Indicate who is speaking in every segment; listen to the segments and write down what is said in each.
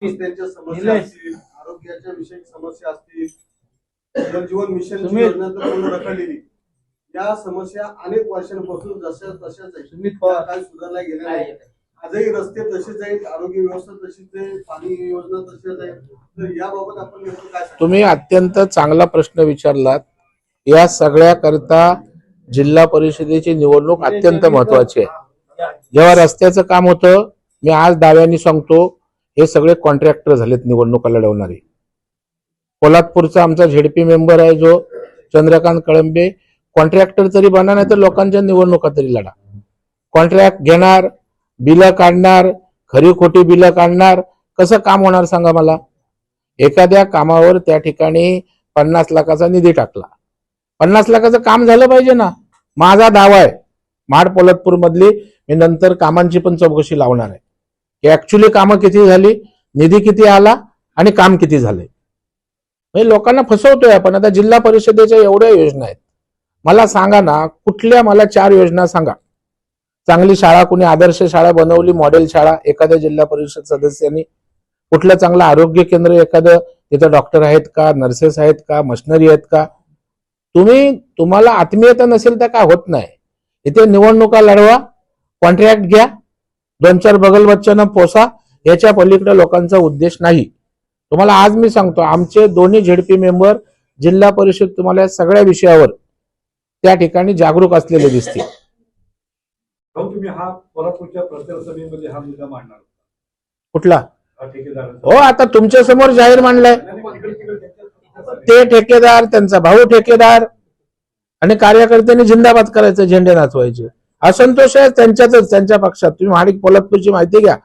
Speaker 1: त्यांच्या समस्या असतील, आरोग्याच्या विषयक समस्या असतील, जलजीवन मिशनची योजना तर पूर्ण रखडलेली. या समस्या अनेक वर्षांपासून जशा तशाच आहेत. काय सुधारल्या गेल्या नाही. आजही रस्ते तसेच आहेत, आरोग्य व्यवस्था तशीच आहे, पाणी योजना तशीच आहे. तर याबाबत आपण नेमकं काय सांगता?
Speaker 2: तुम्ही अत्यंत चांगला प्रश्न विचारलात. या सगळ्याकरता जिल्हा परिषदेची निवडणूक अत्यंत महत्वाची आहे. जेव्हा रस्त्याचं काम होतं, मी आज दाव्याने सांगतो, हे सगळे कॉन्ट्रॅक्टर झालेत निवडणुका लढवणारे. पोलादपूरचा आमचा झेडपी मेंबर आहे जो चंद्रकांत कळंबे, कॉन्ट्रॅक्टर तरी बना, नाही तर लोकांच्या निवडणुका तरी लढा. कॉन्ट्रॅक्ट घेणार, बिलं काढणार, खरी खोटी बिलं काढणार, कसं काम होणार सांगा मला. एखाद्या कामावर त्या ठिकाणी 50 लाखाचा निधी टाकला, 50 लाखाचं काम झालं पाहिजे ना. माझा दावा आहे, महाड पोलादपूर मधली मी नंतर कामांची पण चौकशी लावणार आहे की ऍक्च्युली कामं किती झाली, निधी किती आला आणि काम किती झाले. म्हणजे लोकांना फसवतोय आपण. आता जिल्हा परिषदेच्या एवढ्या योजना आहेत, मला सांगा ना, कुठल्या मला 4 योजना सांगा. चांगली शाळा, कुणी आदर्श शाळा बनवली, मॉडेल शाळा एखाद्या जिल्हा परिषद सदस्यांनी, कुठलं चांगलं आरोग्य केंद्र एखादं, तिथं डॉक्टर आहेत का, नर्सेस आहेत का, मशिनरी आहेत का. तुम्हाला आत्मीयता नसेल तर काय होत नाही. इथे निवडणुका लढवा, कॉन्ट्रॅक्ट घ्या, 2-4 बगल बच्चांना पोसा, याच्या पलीकडे लोकांचा उद्देश नाही. तुम्हाला आज मी सांगतो, आमचे दोन्ही झेडपी मेंबर जिल्हा परिषद तुम्हाला या सगळ्या विषयावर त्या ठिकाणी जागरूक असलेले दिसतील.
Speaker 3: तुम्ही हा कोल्हापूरच्या प्रचार सभेमध्ये हा मुद्दा मांडणार
Speaker 2: कुठला?
Speaker 3: ठेकेदार.
Speaker 2: हो, आता तुमच्या समोर जाहीर मांडलाय. ते ठेकेदार, त्यांचा भाऊ ठेकेदार आणि कार्यकर्त्यांनी जिंदाबाद करायचं, झेंडे नाचवायचे. असंतोष आहे त्यांच्यातच, त्यांच्या पक्षात. तुम्ही महाडिक पोलादपूरची माहिती घ्या,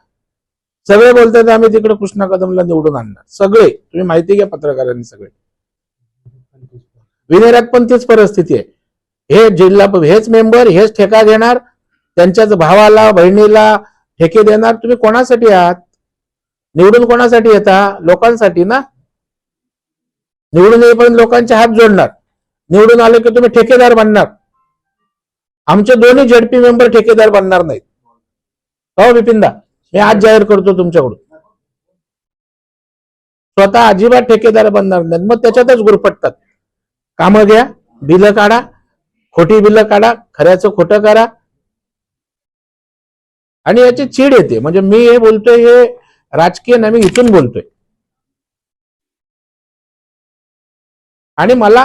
Speaker 2: सगळे बोलतात आम्ही तिकडे कृष्णा कदमला निवडून आणणार. सगळे तुम्ही माहिती घ्या, पत्रकारांनी सगळे. विनेरात पण तीच परिस्थिती आहे. हे जिल्हा, हेच मेंबर, हेच ठेका घेणार, त्यांच्याच भावाला बहिणीला ठेके देणार. तुम्ही कोणासाठी आहात? निवडून कोणासाठी येता? लोकांसाठी ना. निवडून येईपर्यंत लोकांचे हात जोडणार, निवडून आले की तुम्ही ठेकेदार बनणार. आमचे दोन्ही झेडपी मेंबर ठेकेदार बनणार नाहीत. हो बिपिनदा, मी आज जाहीर करतो तुमच्याकडून, स्वतः अजिबात ठेकेदार बनणार नाहीत. मग त्याच्यातच गुरफटतात. कामं घ्या, बिलं काढा, खोटी बिलं काढा, खऱ्याचं खोटं करा, आणि याची चीड येते. म्हणजे मी हे बोलतोय हे राजकीय नाही, मी इथून बोलतोय. आणि मला